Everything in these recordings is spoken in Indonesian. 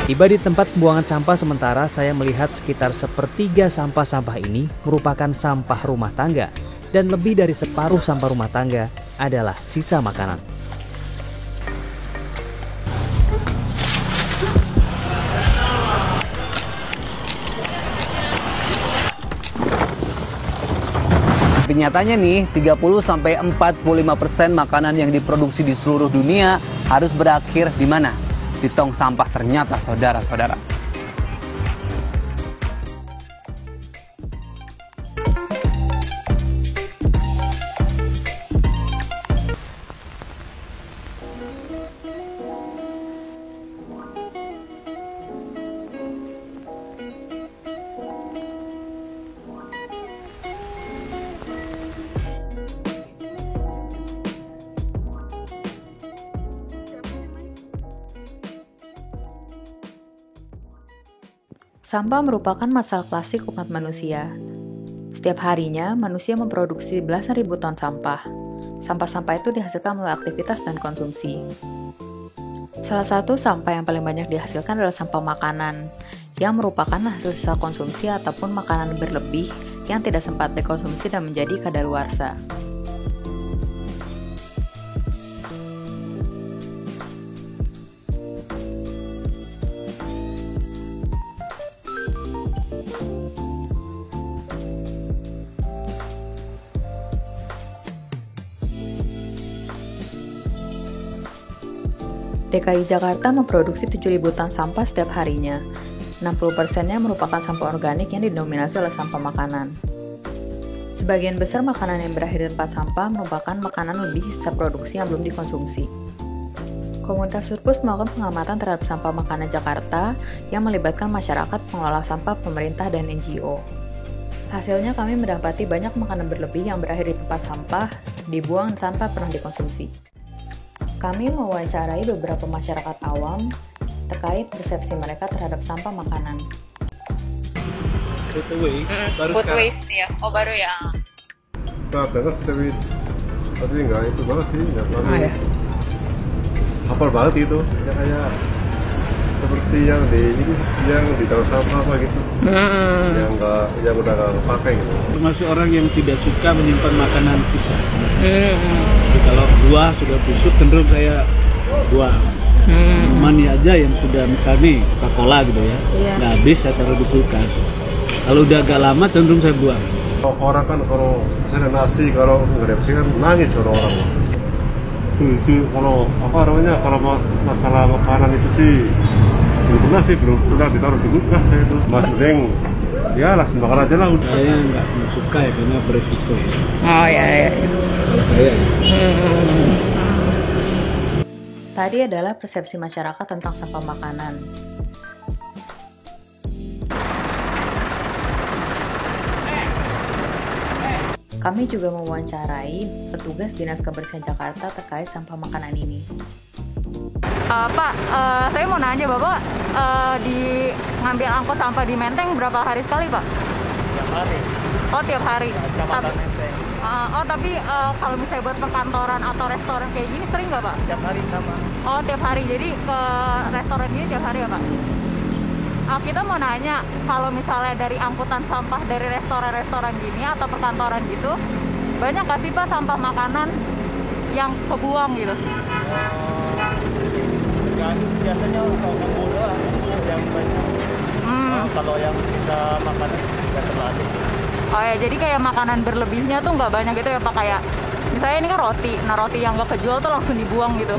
Tiba di tempat pembuangan sampah sementara, saya melihat sekitar sepertiga sampah-sampah ini merupakan sampah rumah tangga dan lebih dari separuh sampah rumah tangga adalah sisa makanan. Tapi nyatanya nih, 30-45% makanan yang diproduksi di seluruh dunia harus berakhir di mana? Di tong sampah ternyata, saudara-saudara. Sampah merupakan masalah klasik umat manusia. Setiap harinya, manusia memproduksi belasan ribu ton sampah. Sampah-sampah itu dihasilkan melalui aktivitas dan konsumsi. Salah satu sampah yang paling banyak dihasilkan adalah sampah makanan, yang merupakan hasil sisa konsumsi ataupun makanan berlebih yang tidak sempat dikonsumsi dan menjadi kadaluarsa. DKI Jakarta memproduksi 7.000 ton sampah setiap harinya. 60%-nya merupakan sampah organik yang didominasi oleh sampah makanan. Sebagian besar makanan yang berakhir di tempat sampah merupakan makanan lebih sisa produksi yang belum dikonsumsi. Komunitas Surplus melakukan pengamatan terhadap sampah makanan Jakarta yang melibatkan masyarakat, pengelola sampah, pemerintah, dan NGO. Hasilnya kami mendapati banyak makanan berlebih yang berakhir di tempat sampah, dibuang tanpa pernah dikonsumsi. Kami mewawancarai beberapa masyarakat awam terkait persepsi mereka terhadap sampah makanan. Food waste ya, baru ya. Nah, dengar sih tapi nggak itu banget sih, nggak terlalu hafal banget gitu. Ya kayak seperti yang di dalam sampah apa gitu, yang udah nggak pakai gitu. Termasuk orang yang tidak suka menyimpan makanan sisa. Jadi kalau buah sudah busuk cenderung saya buang. Mani aja yang sudah misalnya Coca-Cola gitu ya, nggak habis saya taruh di kulkas. Kalau udah agak lama cenderung saya buang. Orang kan kalau misalnya nasi kalau nggak ada kan nangis orang. Itu kalau apa namanya, kalau masalah makanan itu sih belum pernah sih, belum pernah ditaruh di kulkas saya itu. Mas Deng, ya lah makan aja lah udah. Saya nggak suka ya karena beresiko ya. Oh ya. Salah saya. Tadi adalah persepsi masyarakat tentang sampah makanan. Kami juga mewawancarai petugas Dinas Kebersihan Jakarta terkait sampah makanan ini. Pak, saya mau nanya Bapak, di ngambil angkot sampah di Menteng berapa hari sekali Pak? Tiap hari. Oh, tiap hari. Kecamatan Menteng. Tapi kalau misalnya buat perkantoran atau restoran kayak gini sering nggak Pak? Tiap hari sama. Oh, tiap hari. Jadi ke restoran gini tiap hari ya Pak? Kita mau nanya, kalau misalnya dari angkutan sampah dari restoran-restoran gini atau perkantoran gitu, banyak nggak sih Pak sampah makanan yang kebuang gitu? Biasanya kalau ngebul doang yang banyak. Kalau yang sisa makanan nggak terlalu. Oh ya, jadi kayak makanan berlebihnya tuh nggak banyak gitu ya Pak, kayak misalnya ini kan roti, nah roti yang nggak kejual tuh langsung dibuang gitu.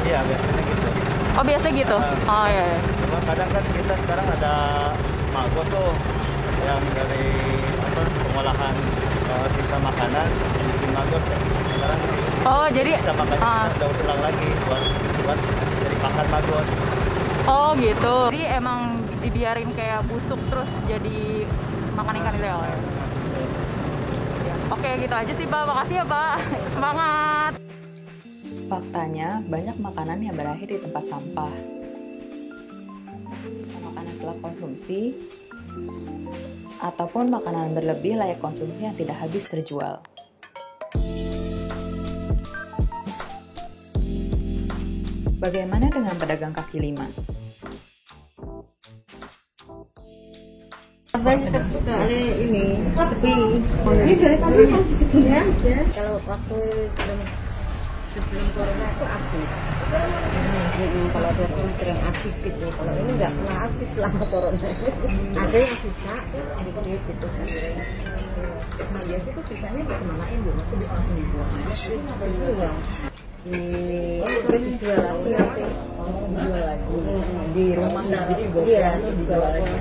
Iya, biasanya gitu. Oh, biasa gitu? Oh iya. Cuma kadang kan kita sekarang ada maggot tuh yang dari pengolahan sisa makanan bikin maggot kan. Sekarang Jadi sisa makanan kita udah ulang lagi buat jadi pakan maggot. Oh gitu. Jadi emang dibiarin kayak busuk terus jadi makan ikan itu ya? Oke, gitu aja sih Pak. Makasih ya Pak. Semangat. Faktanya, banyak makanan yang berakhir di tempat sampah. Makanan telah konsumsi, ataupun makanan berlebih layak konsumsi yang tidak habis terjual. Bagaimana dengan pedagang kaki lima? Ini sepi. Ini dari tadi masih segini aja. Kalau waktu sebelum corona itu aktif. Kalau ada sering aktif gitu. Kalau ini nggak pernah aktif selama corona. Ada yang sisa, sedikit gitu kan. Nah biasanya itu sisanya bagaimanain bu? Masih langsung dibuang aja. Jadi apa juga? Dijual lagi nanti. Dijual lagi di rumah sendiri juga. Iya, dijual lagi.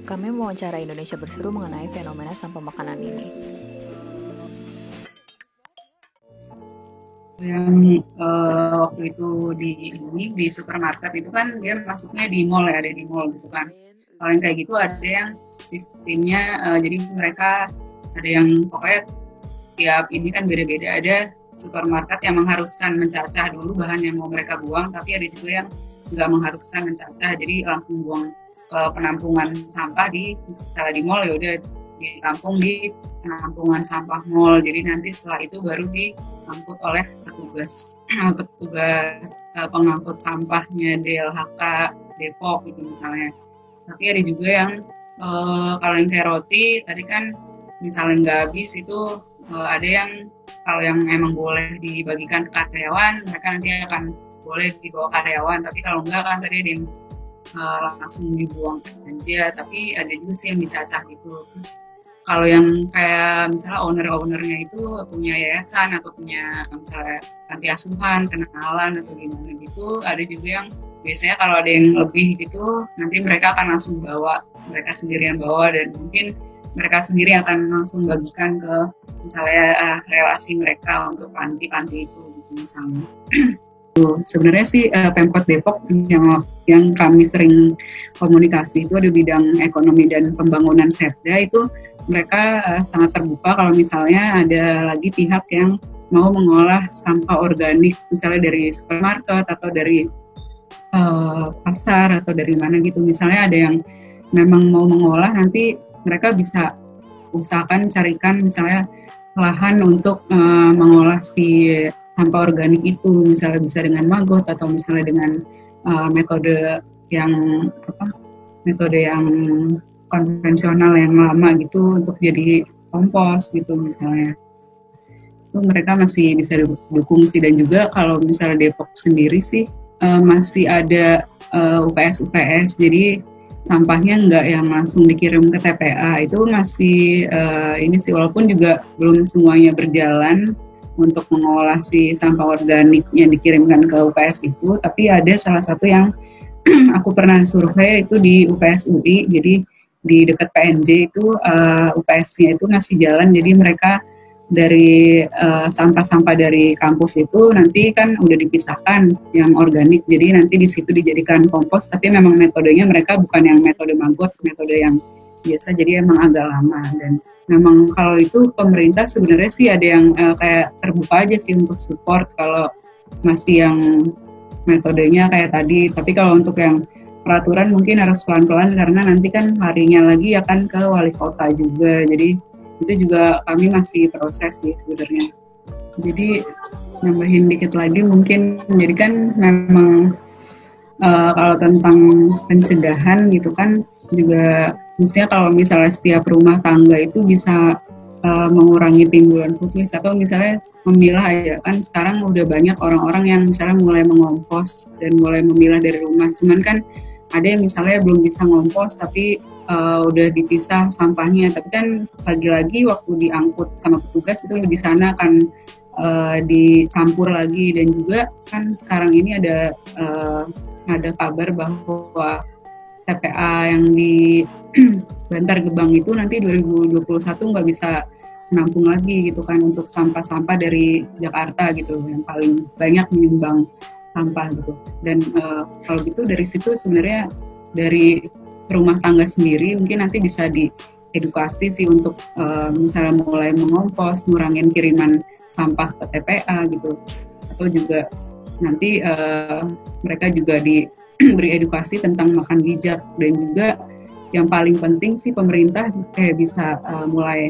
Kami mewawancara Indonesia Berseru mengenai fenomena sampah makanan ini. Yang waktu itu di supermarket itu kan dia masuknya di mall ya, ada di mall gitu kan. Kalau yang kayak gitu ada yang sistemnya jadi mereka ada yang pokoknya setiap ini kan beda-beda. Ada supermarket yang mengharuskan mencacah dulu bahan yang mau mereka buang, tapi ada juga yang nggak mengharuskan mencacah, jadi langsung buang penampungan sampah misalnya di mall, ya udah ditampung di penampungan sampah mall. Jadi nanti setelah itu baru diangkut oleh petugas pengangkut sampahnya DLHK Depok gitu misalnya. Tapi ada juga yang kalau yang kayak roti tadi kan misalnya nggak habis itu ada yang kalau yang emang boleh dibagikan ke karyawan, mereka nanti akan boleh dibawa karyawan. Tapi kalau enggak kan tadi ada yang langsung dibuang aja, tapi ada juga sih yang dicacah gitu. Terus kalau yang kayak misalnya owner-ownernya itu punya yayasan atau punya misalnya panti asuhan, kenalan atau gimana gitu, ada juga yang biasanya kalau ada yang lebih gitu nanti mereka akan langsung bawa, mereka sendiri yang bawa, dan mungkin mereka sendiri akan langsung bagikan ke misalnya relasi mereka untuk panti-panti itu gitu misalnya. Sebenarnya sih Pemkot Depok yang kami sering komunikasi itu ada bidang ekonomi dan pembangunan Setda, itu mereka sangat terbuka kalau misalnya ada lagi pihak yang mau mengolah sampah organik misalnya dari supermarket atau dari pasar atau dari mana gitu. Misalnya ada yang memang mau mengolah, nanti mereka bisa usahakan carikan misalnya lahan untuk mengolah si sampah organik itu, misalnya bisa dengan maggot atau misalnya dengan metode yang konvensional yang lama gitu untuk jadi kompos gitu misalnya. Itu mereka masih bisa dukung sih. Dan juga kalau misalnya Depok sendiri sih masih ada UPS, jadi sampahnya nggak yang langsung dikirim ke TPA, itu masih ini sih, walaupun juga belum semuanya berjalan untuk mengolah si sampah organik yang dikirimkan ke UPS itu, tapi ada salah satu yang aku pernah survei itu di UPS UI, jadi di dekat PNJ itu UPS-nya itu masih jalan, jadi mereka dari sampah-sampah dari kampus itu nanti kan udah dipisahkan yang organik, jadi nanti di situ dijadikan kompos, tapi memang metodenya mereka bukan yang metode maggot, metode yang biasa, jadi emang agak lama. Dan memang kalau itu pemerintah sebenarnya sih ada yang kayak terbuka aja sih untuk support kalau masih yang metodenya kayak tadi. Tapi kalau untuk yang peraturan mungkin harus pelan-pelan karena nanti kan harinya lagi akan ke wali kota juga, jadi itu juga kami masih proses sih sebenarnya. Jadi nambahin dikit lagi mungkin, jadi kan memang kalau tentang pencegahan gitu kan juga, misalnya kalau misalnya setiap rumah tangga itu bisa mengurangi timbulan food waste, atau misalnya memilah ya kan sekarang udah banyak orang-orang yang misalnya mulai mengompos dan mulai memilah dari rumah, cuman kan ada yang misalnya belum bisa ngompos tapi udah dipisah sampahnya, tapi kan lagi-lagi waktu diangkut sama petugas itu di sana akan dicampur lagi. Dan juga kan sekarang ini ada kabar bahwa TPA yang di Bantar Gebang itu nanti 2021 nggak bisa menampung lagi gitu kan untuk sampah-sampah dari Jakarta gitu yang paling banyak menyumbang sampah gitu. Dan kalau gitu dari situ sebenarnya dari rumah tangga sendiri mungkin nanti bisa diedukasi sih untuk misalnya mulai mengompos, ngurangin kiriman sampah ke TPA gitu, atau juga nanti mereka juga diberi edukasi tentang makan bijak. Dan juga yang paling penting sih pemerintah kayak bisa mulai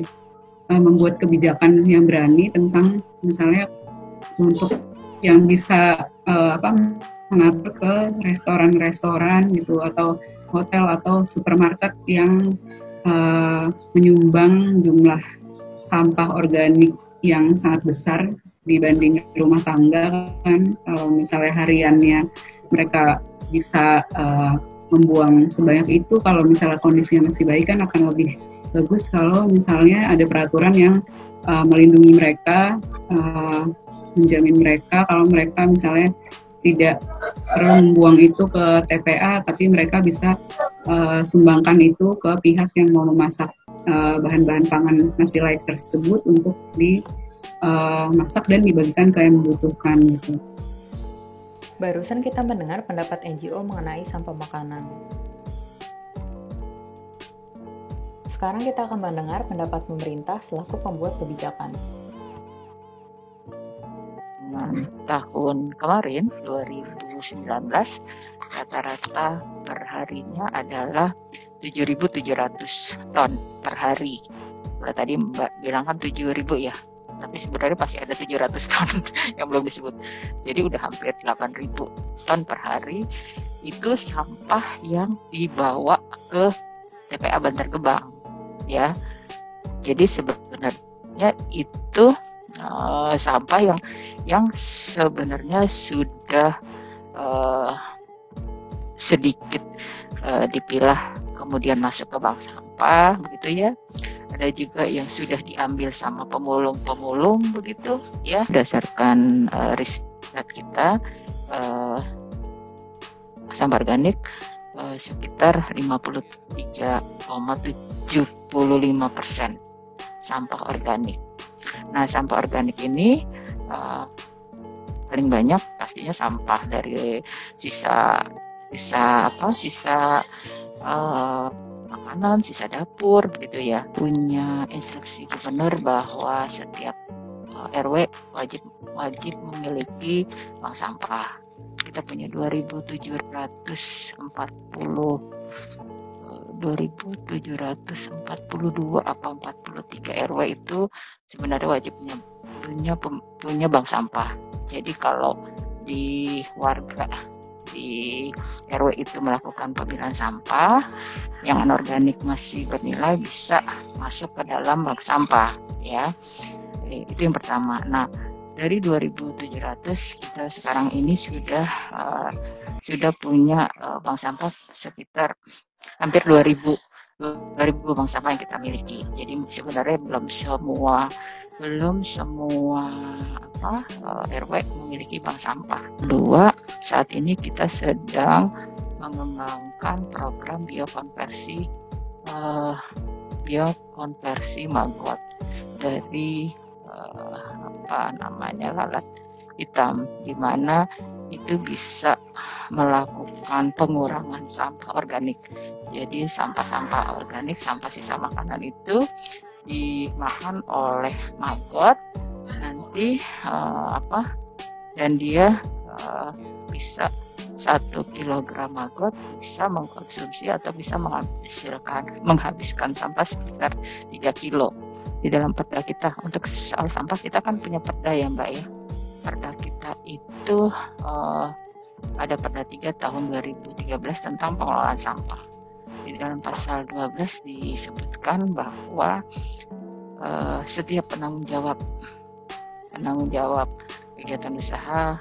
membuat kebijakan yang berani tentang misalnya untuk yang bisa mengatur ke restoran-restoran gitu atau hotel atau supermarket yang menyumbang jumlah sampah organik yang sangat besar dibanding rumah tangga kan. Kalau misalnya hariannya mereka bisa membuang sebanyak itu, kalau misalnya kondisinya masih baik kan akan lebih bagus kalau misalnya ada peraturan yang melindungi mereka, menjamin mereka kalau mereka misalnya tidak perlu membuang itu ke TPA, tapi mereka bisa sumbangkan itu ke pihak yang mau memasak bahan-bahan pangan nasi layak tersebut untuk dimasak dan dibagikan ke yang membutuhkan gitu. Barusan kita mendengar pendapat NGO mengenai sampah makanan. Sekarang kita akan mendengar pendapat pemerintah selaku pembuat kebijakan. Tahun kemarin 2019 rata-rata perharinya adalah 7.700 ton per hari. Kalau tadi Mbak bilang kan 7.000 ya, tapi sebenarnya masih ada 700 ton yang belum disebut. Jadi udah hampir 8.000 ton per hari itu sampah yang dibawa ke TPA Bantar Gebang ya. Jadi sebenarnya itu sampah yang sebenarnya sudah sedikit dipilah kemudian masuk ke bank sampah begitu ya. Ada juga yang sudah diambil sama pemulung-pemulung begitu ya. Berdasarkan riset kita sampah organik sekitar 53,75% sampah organik. Nah, sampah organik ini paling banyak pastinya sampah dari sisa makanan, sisa dapur begitu ya. Punya instruksi gubernur bahwa setiap RW wajib memiliki bank sampah. Kita punya 2.742 apa 43 RW itu sebenarnya wajib punya bank sampah. Jadi kalau di warga di RW itu melakukan pemilahan sampah yang anorganik masih bernilai bisa masuk ke dalam bank sampah ya. Itu yang pertama. Nah, dari 2.700 kita sekarang ini sudah punya bank sampah sekitar hampir 2.000 bank sampah yang kita miliki. Jadi sebenarnya belum semua RW memiliki bank sampah. Kedua, saat ini kita sedang mengembangkan program biokonversi maggot dari lalat hitam, di mana itu bisa melakukan pengurangan sampah organik. Jadi sampah-sampah organik, sampah sisa makanan itu dimakan oleh maggot nanti dan dia bisa 1 kilogram maggot bisa mengkonsumsi atau bisa menghabiskan sampah sekitar 3 kilo. Di dalam perda kita untuk soal sampah kita kan punya perda ya Mbak ya. Perda kita itu ada perda 3 tahun 2013 tentang pengelolaan sampah. Di dalam pasal 12 disebutkan bahwa setiap penanggung jawab kegiatan usaha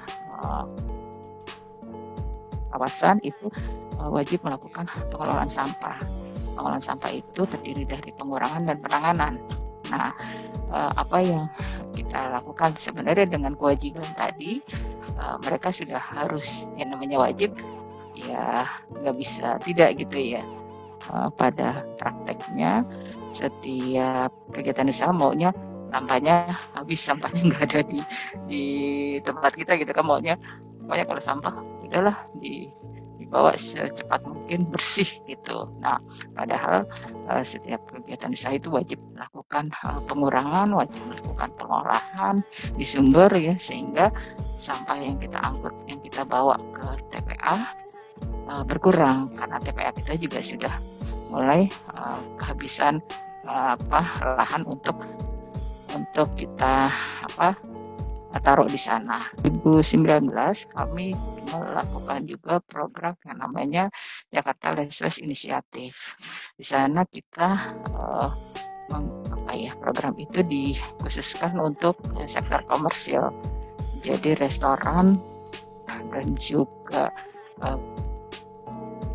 kawasan itu wajib melakukan pengelolaan sampah. Pengelolaan sampah itu terdiri dari pengurangan dan penanganan. Nah, apa yang kita lakukan sebenarnya dengan kewajiban tadi, mereka sudah harus, yang namanya wajib, ya nggak bisa tidak gitu ya. Pada prakteknya, setiap kegiatan usaha maunya sampahnya habis, sampahnya nggak ada di tempat kita gitu kan, maunya kalau sampah udahlah dibawa secepat mungkin bersih gitu. Nah, padahal setiap kegiatan usaha itu wajib melakukan pengurangan, wajib melakukan pengolahan di sumber ya, sehingga sampah yang kita angkut, yang kita bawa ke TPA berkurang, karena TPA kita juga sudah mulai kehabisan lahan untuk untuk kita taruh di sana. 2019 kami melakukan juga program yang namanya Jakarta Less Waste Initiative. Di sana kita program itu dikhususkan untuk sektor komersil. Jadi restoran dan juga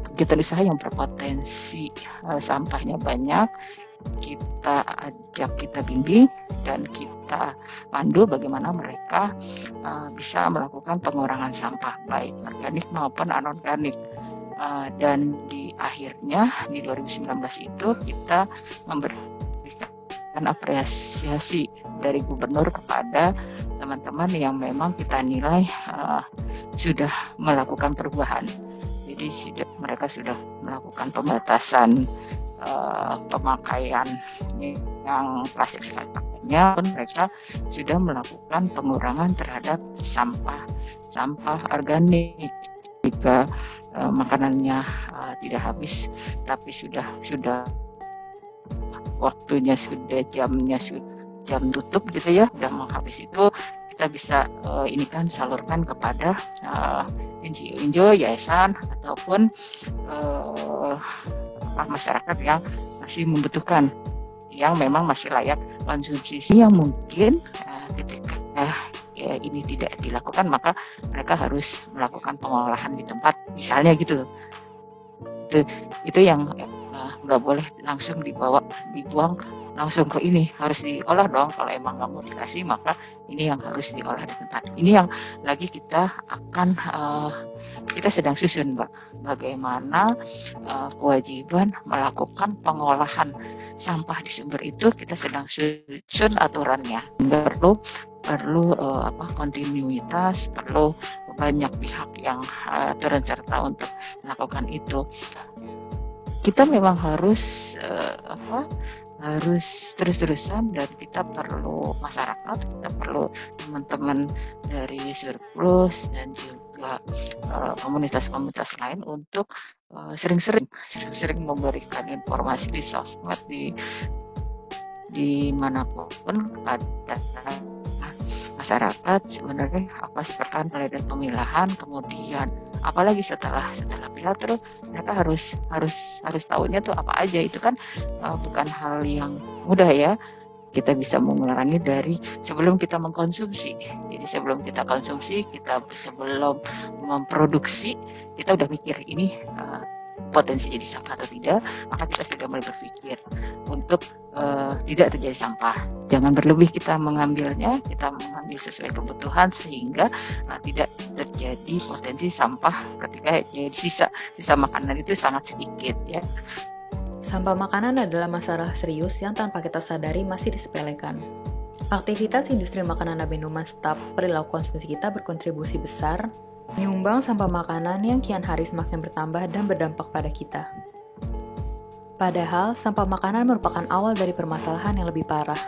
kegiatan usaha yang berpotensi sampahnya banyak, kita ajak, kita bimbing, dan kita pandu bagaimana mereka bisa melakukan pengurangan sampah baik organik maupun anorganik. Dan di akhirnya di 2019 itu kita memberikan apresiasi dari gubernur kepada teman-teman yang memang kita nilai sudah melakukan perubahan. Jadi mereka sudah melakukan pembatasan pemakaian yang plastik sekali pakainya, pun mereka sudah melakukan pengurangan terhadap sampah organik. Jika makanannya tidak habis tapi sudah waktunya, sudah jam tutup gitu ya, udah mau habis, itu kita bisa salurkan kepada NGO, yayasan, ataupun masyarakat yang masih membutuhkan, yang memang masih layak konsumsi. Yang mungkin ketika ini tidak dilakukan, maka mereka harus melakukan pengolahan di tempat, misalnya gitu. Itu yang nggak boleh langsung dibuang langsung ke ini, harus diolah dong. Kalau emang nggak mau dikasih, maka ini yang harus diolah di tempat. Ini yang lagi kita sedang susun, Mbak, bagaimana kewajiban melakukan pengolahan sampah di sumber itu. Kita sedang susun aturannya. Perlu kontinuitas, perlu banyak pihak yang turun serta untuk melakukan itu. Kita memang harus terus-terusan, dan kita perlu masyarakat, kita perlu teman-teman dari surplus dan juga komunitas-komunitas lain untuk sering-sering memberikan informasi di sosmed, di manapun kepada masyarakat sebenarnya apa seperti mulai dari pemilahan, kemudian apalagi setelah pilah, terus mereka harus tahunya tuh apa aja. Itu kan bukan hal yang mudah ya. Kita bisa mengulangi dari sebelum kita mengkonsumsi. Jadi sebelum kita konsumsi, sebelum memproduksi, kita udah mikir ini potensi jadi sampah atau tidak, maka kita sudah mulai berpikir untuk tidak terjadi sampah. Jangan berlebih kita mengambilnya, kita mengambil sesuai kebutuhan sehingga tidak terjadi potensi sampah ketika jadi sisa makanan itu sangat sedikit ya. Sampah makanan adalah masalah serius yang tanpa kita sadari masih disepelekan. Aktivitas industri makanan dan minuman serta perilaku konsumsi kita berkontribusi besar menyumbang sampah makanan yang kian hari semakin bertambah dan berdampak pada kita. Padahal, sampah makanan merupakan awal dari permasalahan yang lebih parah.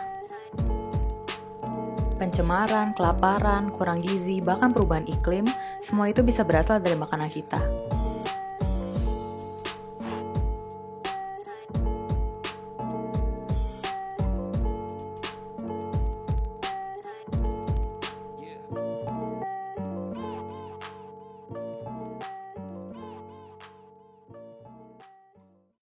Pencemaran, kelaparan, kurang gizi, bahkan perubahan iklim, semua itu bisa berasal dari makanan kita.